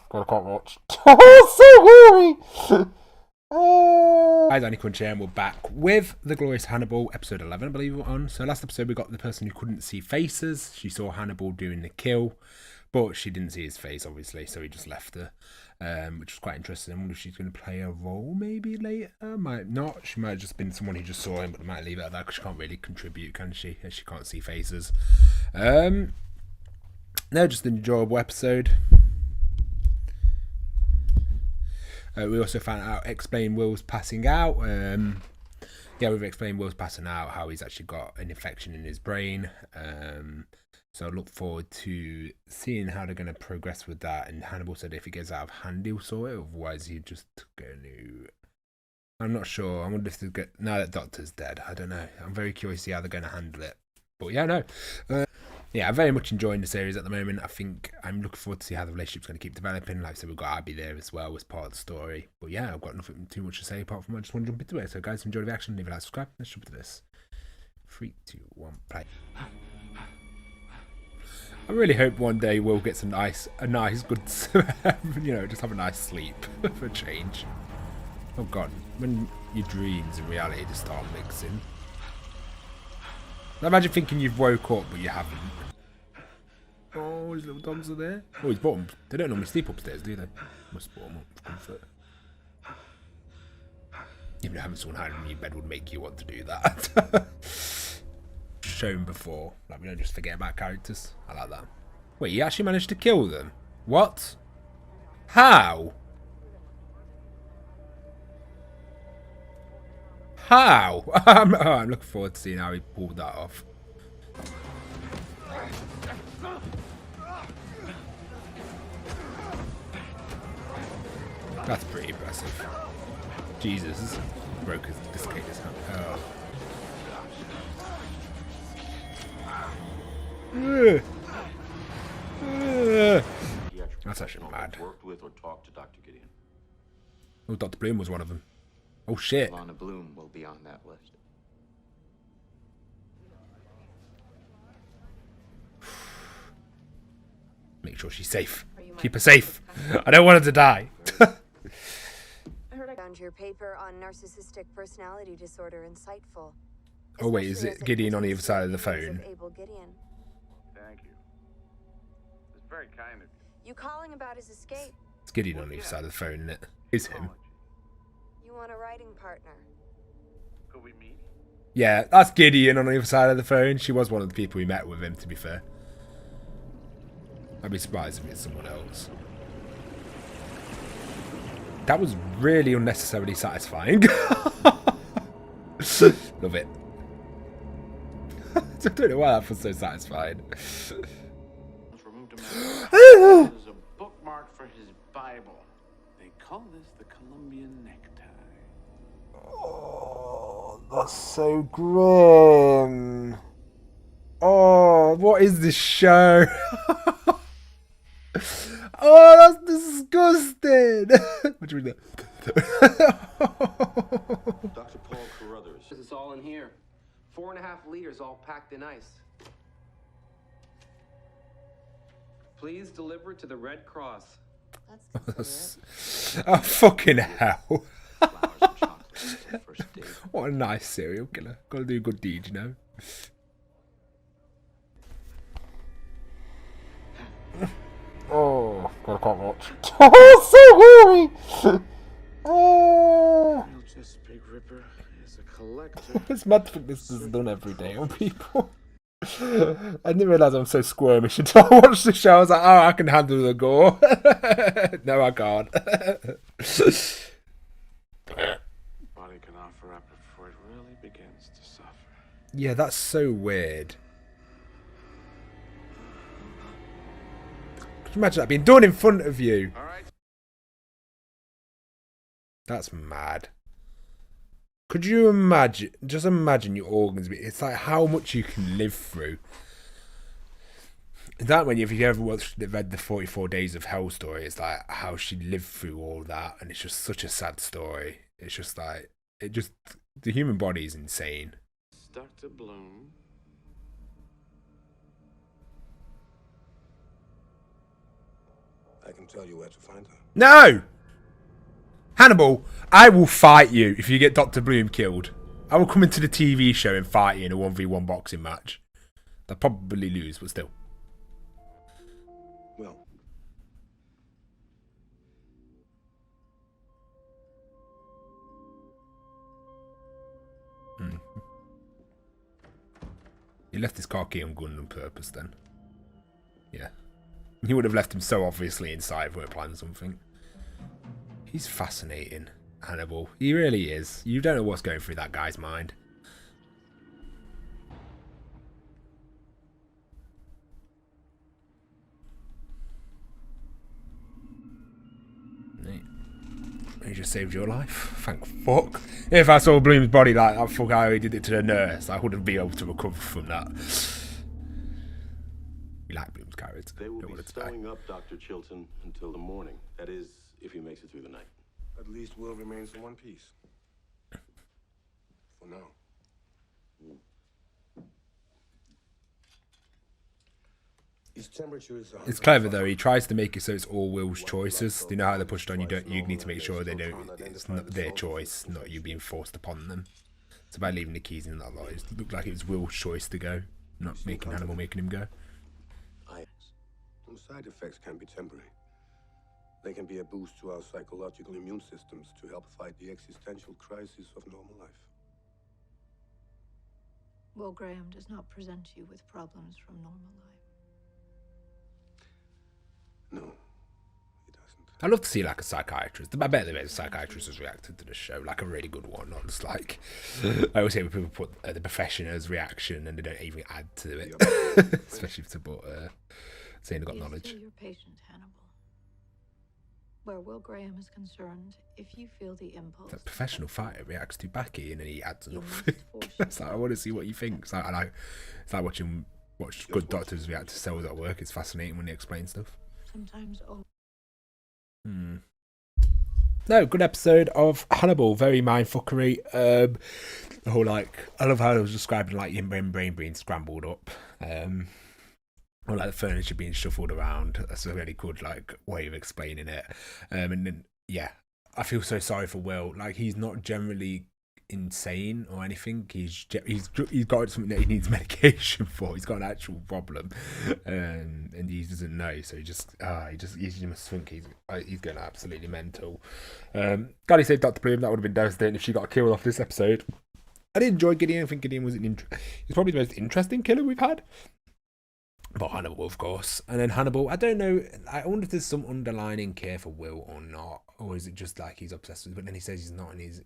God, I can't watch. Oh, so gory! Hi, AniCrunch here, and we're back with The Glorious Hannibal, episode 11, I believe we're on. So last episode we got the person who couldn't see faces. She saw Hannibal doing the kill, but she didn't see his face, obviously, so he just left her, which was quite interesting. I wonder if she's going to play a role maybe later. Might not. She might have just been someone who just saw him, but they might leave it at that because she can't really contribute, can she? As she can't see faces. No, just an enjoyable episode. We also found out, explain Will's passing out. We've explained Will's passing out, how he's actually got an infection in his brain. So I look forward to seeing how they're going to progress with that. And Hannibal said if he gets out of hand, he'll sort it. Otherwise, he's just going to... I'm not sure. I wonder if they get... Now that Doctor's dead, I don't know. I'm very curious to see how they're going to handle it. But yeah, no. I'm very much enjoying the series at the moment. I think I'm looking forward to see how the relationship's going to keep developing. Like I said, we've got Abby there as well as part of the story. But yeah, I've got nothing too much to say apart from I just want to jump into it. So guys, enjoy the action. Leave a like, subscribe. Let's jump into this. 3, 2, 1, play. I really hope one day Will gets a nice good, just have a nice sleep for a change. Oh God, when your dreams and reality just start mixing. Imagine thinking you've woke up but you haven't. Oh, his little dogs are there. Oh, he's bought them. They don't normally sleep upstairs, do they? Must bought them up for comfort. Even having someone hiding in your bed would make you want to do that. Shown before. Like, we don't just forget about characters. I like that. Wait, he actually managed to kill them? What? How? How? I'm looking forward to seeing how he pulled that off. That's pretty impressive. Jesus. Broke his dislocated his hand. That's actually mad. Worked with or talked to Dr. Gideon. Oh, Dr. Bloom was one of them. Oh shit. Lana Bloom will be on that list. Make sure she's safe. Keep her safe. I don't want her to die. I heard I found your paper on narcissistic personality disorder insightful. Oh wait, is it Gideon on the other side of the phone? Thank you. It's very kind of you. You calling about his escape? It's Gideon on the other side of the phone, isn't it? It's him. You want a writing partner? Could we meet? Yeah, that's Gideon on the other side of the phone. She was one of the people we met with him, to be fair. I'd be surprised if it's someone else. That was really unnecessarily satisfying. Love it. I don't know why that was so satisfying. Removed a man as a bookmark for his Bible. They call this the Colombian necktie. Oh, that's so grim. Oh, what is this show? Oh, that's disgusting. What do you mean? Dr. Paul Carruthers. It's all in here. 4.5 liters all packed in ice. Please deliver to the Red Cross. That's Oh, fucking hell. Flowers and chocolates for the first date. What a nice serial killer. Gotta do a good deed, you know. Oh, God, I can't watch. Oh, so gory! Oh. Chesapeake Ripper is a collector. It's mad to think this is done every day on people. I didn't realise I'm so squirmish until I watched the show. I was like, oh, I can handle the gore. No, I can't. Body can offer up before it really begins to suffer. Yeah, that's so weird. Could you imagine that being done in front of you? All right. That's mad. Could you imagine, just imagine your organs, it's like how much you can live through. That when if you ever read the 44 Days of Hell story, it's like how she lived through all that, and it's just such a sad story. It's just like, the human body is insane. Dr. Bloom. I can tell you where to find her. No! Hannibal, I will fight you if you get Dr. Bloom killed. I will come into the TV show and fight you in a 1v1 boxing match. They'll probably lose, but still. Well, He left his car key on gun on purpose then. Yeah. He would have left him so obviously inside if we were planning something. He's fascinating, Hannibal. He really is. You don't know what's going through that guy's mind. He just saved your life. Thank fuck. If I saw Bloom's body like that, fuck how he did it to the nurse, I wouldn't be able to recover from that. We like Bloom's character. They will Don't be want it to die. stowing up Dr. Chilton until the morning. That is, if he makes it through the night. at least Will remains in one piece. For now. His temperature is It's clever though. He tries to make it so it's all Will's choices. You know how they're pushed on. You need to make sure they don't. It's not their choice, not you being forced upon them. So by leaving the keys in that lot, it looked like it was Will's choice to go, not making Hannibal making him go. Some side effects can be temporary. They can be a boost to our psychological immune systems to help fight the existential crisis of normal life. Will Graham does not present you with problems from normal life. No, he doesn't. I'd love to see like a psychiatrist. I bet the psychiatrist has reacted to the show, like a really good one, not just like I always say when people put the profession as reaction and they don't even add to it, especially to put saying they've got knowledge. Still your patient, Hannibal. Where Will Graham is concerned, if you feel the impulse, That professional fighter reacts to Becky and then he adds you enough. must force It's like I want to see what you think. It's like watch good doctors react to cells at work. It's fascinating when they explain stuff. sometimes No, good episode of Hannibal. Very mindfuckery. The whole like, I love how it was describing like your brain being scrambled up. Or like the furniture being shuffled around. That's a really good like way of explaining it. And then yeah, I feel so sorry for Will. Like he's not generally insane or anything. He's got something that he needs medication for. He's got an actual problem, and he doesn't know. So he just must think he's going absolutely mental. Glad he saved Dr. Bloom. That would have been devastating if she got killed off this episode. I did enjoy Gideon. I think Gideon was he's probably the most interesting killer we've had. But Hannibal, of course. And then Hannibal, I don't know. I wonder if there's some underlining care for Will or not. Or is it just like he's obsessed with it? But then he says he's not. And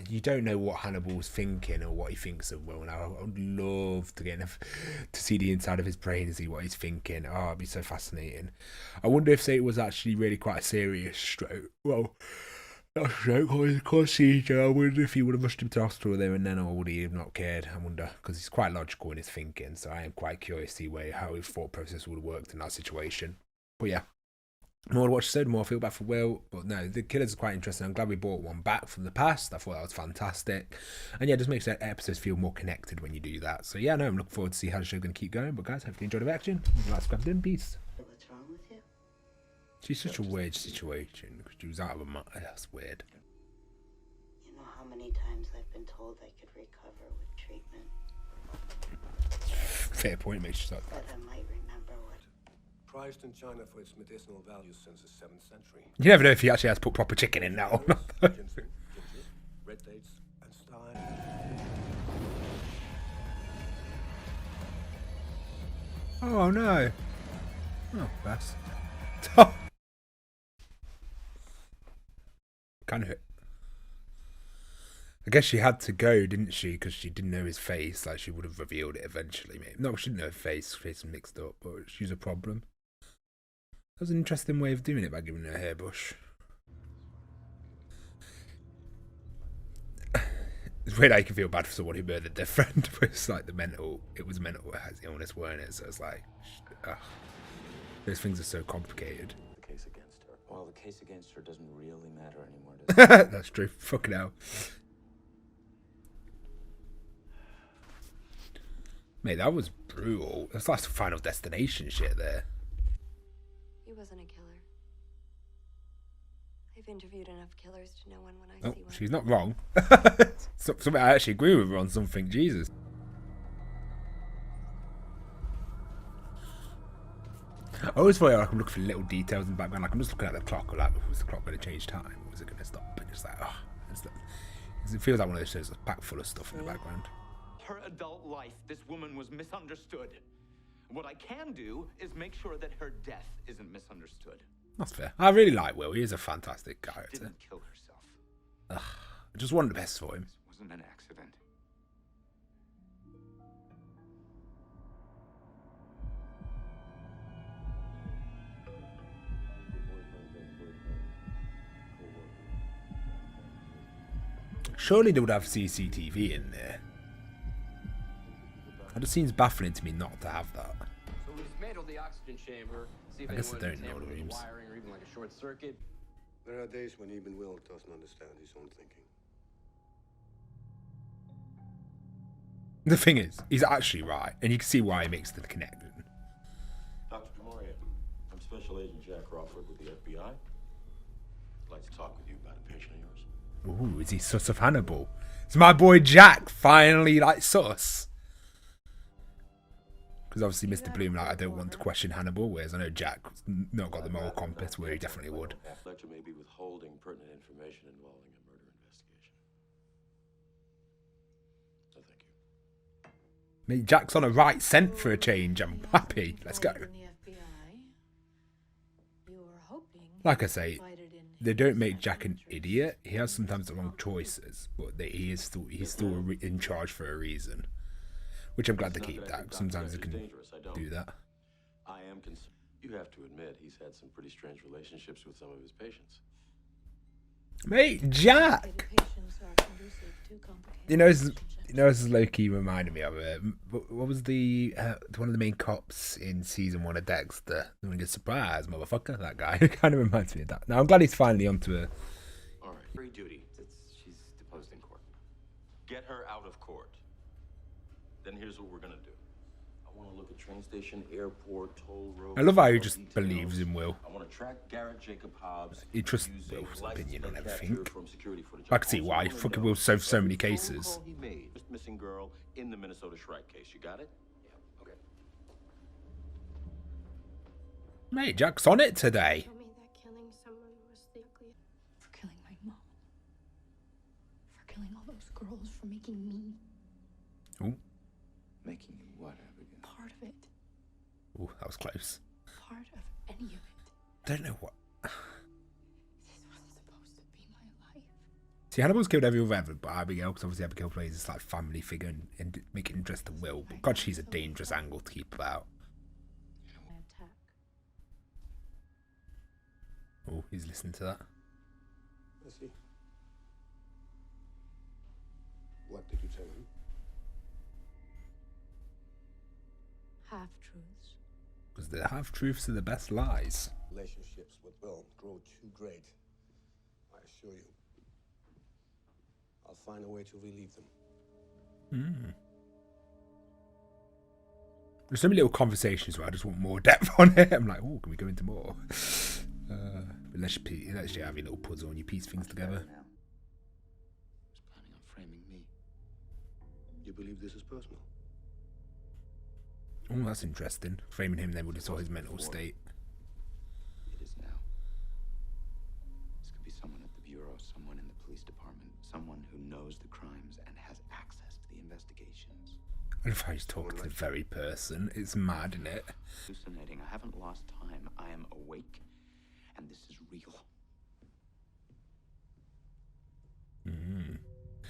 you don't know what Hannibal's thinking or what he thinks of Will. And I would love to get to see the inside of his brain and see what he's thinking. Oh, it'd be so fascinating. I wonder if, say, it was actually really quite a serious stroke. Well, not a stroke, or a procedure. I wonder if he would have rushed him to hospital there and then, or would he have not cared? I wonder, because he's quite logical in his thinking. So I am quite curious to see how his thought process would have worked in that situation. But yeah, the more I watch the episode, the more I feel bad for Will. But no, the killers are quite interesting. I'm glad we brought one back from the past. I thought that was fantastic. And yeah, it just makes the episodes feel more connected when you do that. So yeah, no, I'm looking forward to see how the show's going to keep going. But guys, hopefully you enjoyed the action. Let's grab in peace. What's wrong with you? She's such a weird situation because she was out of her mind. That's weird. You know how many times I've been told I could recover with treatment, Fair point, mate. She's like but I might remember what. Prized in China for its medicinal value since the 7th century. you never know if he actually has put proper chicken in now or not. Ginger, red dates, and style. Oh no. Oh, that's kind of hit. I guess she had to go, didn't she? Because she didn't know his face. Like, she would have revealed it eventually. Maybe. No, she didn't know her face. Her face was mixed up, but she's a problem. That was an interesting way of doing it by giving her a hairbrush. It's weird how you can feel bad for someone who murdered their friend, but it's like it was mental illness, weren't it? So it's like, those things are so complicated. The case against her. Well, the case against her doesn't really matter anymore, does it? That's true. Fucking hell. Mate, that was brutal. That's like some Final Destination shit there. He wasn't a killer. I've interviewed enough killers to know when I Oh, see one. she's not wrong. Something I actually agree with her on something. Jesus. I always feel like I'm looking for little details in the background. Like I'm just looking at the clock. Like, was the clock going to change time? Or was it going to stop? And just like, oh, it feels like one of those shows that's packed full of stuff in the background. Her adult life, this woman was misunderstood. What I can do is make sure that her death isn't misunderstood. That's fair. I really like Will. He is a fantastic character. Didn't kill herself. I just want the best for him. This wasn't an accident. Surely they would have CCTV in there. It just seems baffling to me not to have that. So we dismantled the oxygen chamber. See if I guess I anyone don't know tampered the with rooms. wiring or even like a short circuit. There are days when even Will doesn't understand his own thinking. The thing is, he's actually right, and you can see why he makes the connection. Dr. Demoria, I'm Special Agent Jack Crawford with the FBI. I'd like to talk with you about a patient of yours. Ooh, is he sus of Hannibal? Is my boy Jack finally like sus? Because obviously Mr. Bloom, like, I don't want to question Hannibal, whereas I know Jack's not got the moral compass where he definitely would. Fletcher may be withholding pertinent information involving a murder investigation. So thank you. Mate, Jack's on a right scent for a change. I'm happy. Let's go. Like I say, they don't make Jack an idiot. He has sometimes the wrong choices, but he's still in charge for a reason. Which I'm glad to keep that. Sometimes they can do that. I am concerned. You have to admit he's had some pretty strange relationships with some of his patients. Mate, Jack! You know, this is low-key reminded me of it. What was the one of the main cops in season 1 of Dexter? No one gets surprised, motherfucker. That guy. It kind of reminds me of that. Now I'm glad he's finally onto a. All right, free duty. She's deposed in court. Get her out of court. Then here's what we're gonna do. I want to look at train station, airport, toll road. I love how he just believes in Will. I want to track Garrett Jacob Hobbs. He trusts using Will's license opinion on plate everything. capture from security footage. I can see why. Also wanna Fucking know Will solved so many every phone cases. call he made. Just missing girl in the Minnesota Shrike case. You got it? Yeah, okay. Mate, Jack's on it today. Told me that killing someone was the ugliest. For killing my mom. For killing all those girls. For making me Ooh, Making you what, Abigail? part of it. ooh, that was close. Part of any of it. Don't know what. This wasn't supposed to be my life. See, Hannibal's killed every other but Abigail, because obviously Abigail plays this like family figure and make it interesting to Will. But God, she's a dangerous angle to keep about. Attack. Oh, he's listening to that. I see. What did you tell him? Half-truths. Because the half-truths are the best lies. Relationships with Will grow too great. I assure you. I'll find a way to relieve them. There's so many little conversations where I just want more depth on it. I'm like, oh, can we go into more? But let's you have your little puzzle and you piece things together. He's planning on framing me. You believe this is personal? Oh, that's interesting. Framing him then would have saw his mental state. It is now. This could be someone at the Bureau, someone in the police department, someone who knows the crimes and has access to the investigations. I love how he's talking to the very person. It's mad, isn't it? Hallucinating. I haven't lost time. I am awake, and this is real.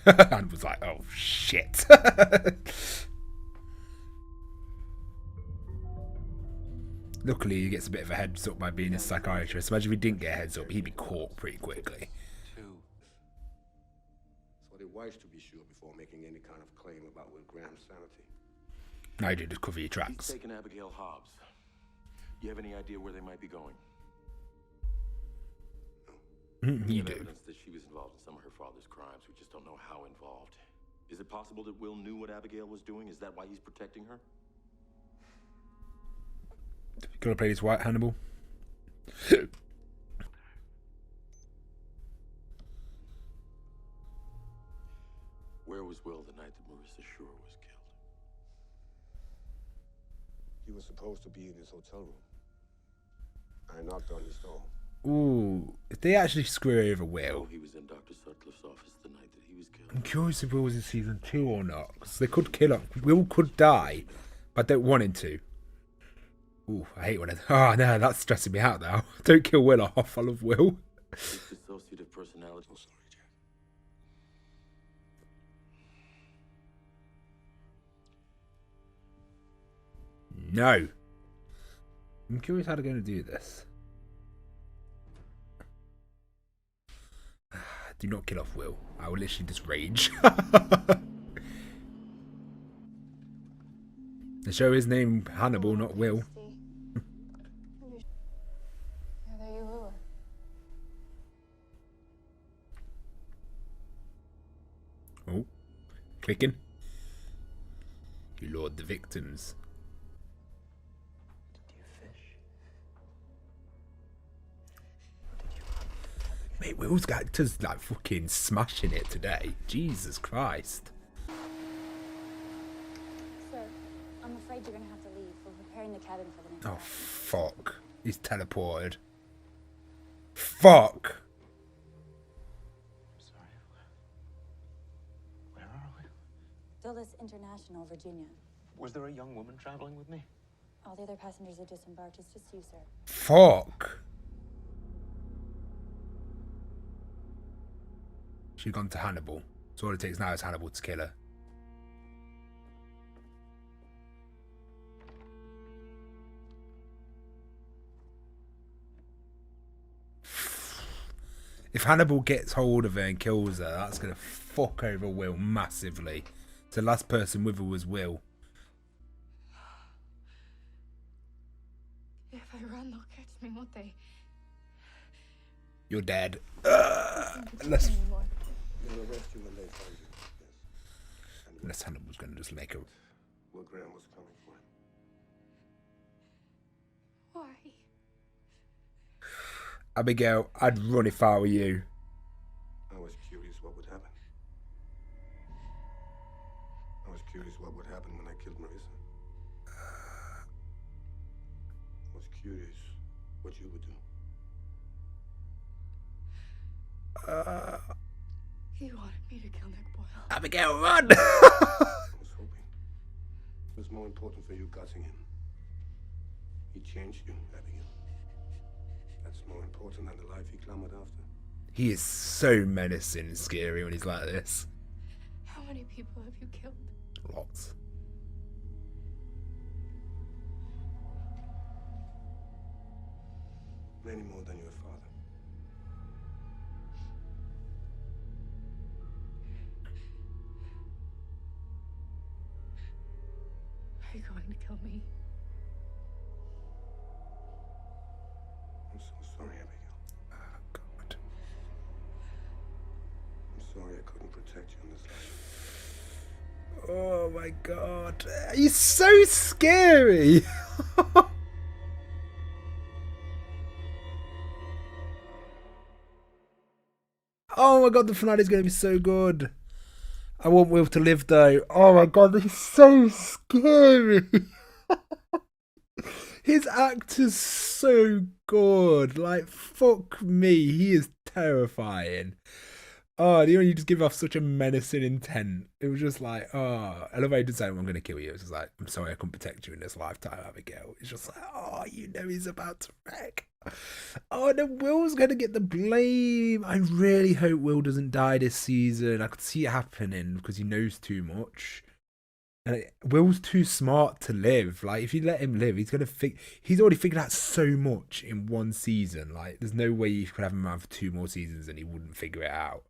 And was like, oh shit. Luckily, he gets a bit of a heads up by being a psychiatrist. Imagine if he didn't get a heads up, he'd be caught pretty quickly. Thought it wise to be sure before making any kind of claim about Will Graham's sanity. Now you do just cover your He's tracks. taken Abigail Hobbs. You have any idea where they might be going? You We have do. evidence that she was involved in some of her father's crimes. We just don't know how involved. Is it possible that Will knew what Abigail was doing? Is that why he's protecting her? Gonna play this white Hannibal. was Will the night that Marissa Shore was killed? He was supposed to be in his hotel room. I knocked on his door. Ooh, if they actually screw over Will, He was in Dr. Sutcliffe's office the night that he was killed. I'm curious if Will was in season 2 or not. Because they could kill him. Will could die, but I don't want him to. Ooh, I hate when oh no, that's stressing me out now. Don't kill Will off. I love Will. It's dissociative personality. Oh, sorry, Jack. No. I'm curious how they're going to do this. Do not kill off Will. I will literally just rage. The show is named Hannibal, not Will. Yeah, there you were. Oh, clicking. You lured the victims. Did you fish? Mate, Will's got just like fucking smashing it today. Jesus Christ. Sir, I'm afraid you're gonna have to leave. We're preparing the cabin for the next Oh, batch. fuck. He's teleported. Fuck. Sorry. Where are we? Dulles International, Virginia. Was there a young woman traveling with me? All the other passengers are disembarked. It's just you, sir. Fuck. She's gone to Hannibal. So all it takes now is Hannibal to kill her. If Hannibal gets hold of her and kills her, that's going to fuck over Will massively. So the last person with her was Will. If I run, they'll catch me, won't they? You're dead. They'll Unless arrest you when they find you. Yes. And Hannibal's going to just make her... Will Graham was coming for him. Why? Abigail, I'd run if I were you. I was curious what would happen. I was curious what would happen when I killed Marissa. I was curious what you would do. He wanted me to kill Nick Boyle. Abigail, run! I was hoping. It was more important for you gutting him. He changed you, Abigail. That's more important than the life he clamoured after. He is so menacing and scary when he's like this. How many people have you killed? Lots. Many more than your father. Are you going to kill me? I'm so sorry, Abigail. Oh, God. I'm sorry I couldn't protect you in this life. Oh, my God. He's so scary. Oh, my God. The finale is going to be so good. I want Will to live, though. Oh, my God. He's so scary. His actor's so good. Like, fuck me. He is terrifying. Oh, you know, you just give off such a menacing intent. It was just like, oh, I love how he did say, I'm going to kill you. It's just like, I'm sorry I couldn't protect you in this lifetime, Abigail. It's just like, oh, you know he's about to wreck. Oh, no, Will's going to get the blame. I really hope Will doesn't die this season. I could see it happening because he knows too much. And Will's too smart to live. Like, if you let him live, he's going to he's already figured out so much in one season. Like, there's no way you could have him have 2 more seasons and he wouldn't figure it out.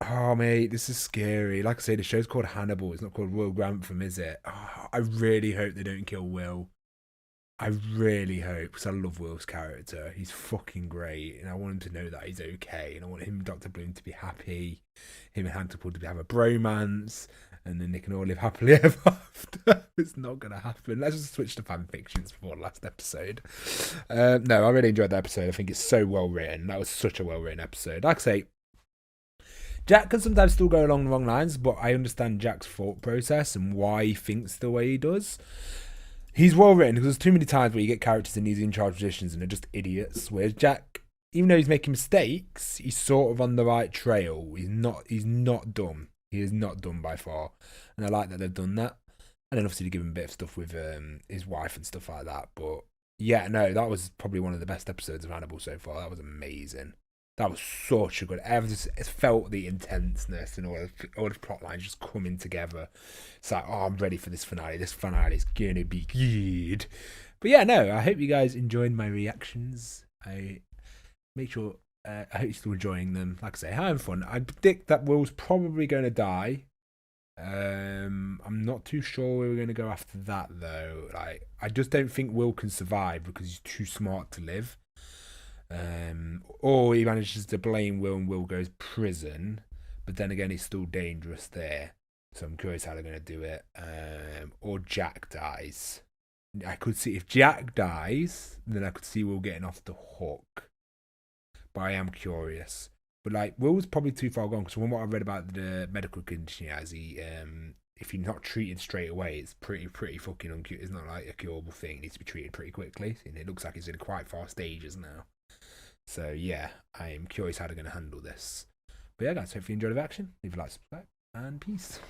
Oh, mate, this is scary. Like I say, the show's called Hannibal. It's not called Will Grantham, is it? Oh, I really hope they don't kill Will. I really hope, because I love Will's character. He's fucking great, and I want him to know that he's okay, and I want him and Dr. Bloom to be happy, him and Hannibal to have a bromance, and then they can all live happily ever after. It's not going to happen. Let's just switch to fan fictions before the last episode. No, I really enjoyed the episode. I think it's so well written. That was such a well written episode. Like I say, Jack can sometimes still go along the wrong lines, but I understand Jack's thought process and why he thinks the way he does. He's well written because there's too many times where you get characters in these in charge positions and they're just idiots. Whereas Jack, even though he's making mistakes, he's sort of on the right trail. He's not dumb. He is not dumb by far. And I like that they've done that. And then obviously they give him a bit of stuff with his wife and stuff like that. But yeah, no, that was probably one of the best episodes of Hannibal so far. That was amazing. That was such a good. It felt the intenseness and all the plot lines just coming together. It's like, oh, I'm ready for this finale. This finale is gonna be good. But yeah, no, I hope you guys enjoyed my reactions. I hope you're still enjoying them. Like I say, having fun. I predict that Will's probably going to die. I'm not too sure where we're going to go after that though. Like, I just don't think Will can survive because he's too smart to live. Or he manages to blame Will and Will goes prison, but then again it's still dangerous there. So I'm curious how they're going to do it. Or Jack dies. I could see if Jack dies, then I could see Will getting off the hook. But I am curious. But like, Will's probably too far gone because from what I've read about the medical condition he has, if you're not treated straight away, it's pretty fucking uncute. It's not like a curable thing. It needs to be treated pretty quickly. And it looks like he's in quite far stages now. So yeah, I am curious how they're going to handle this. But yeah, guys, hope you enjoyed the action. Leave a like, subscribe, and peace.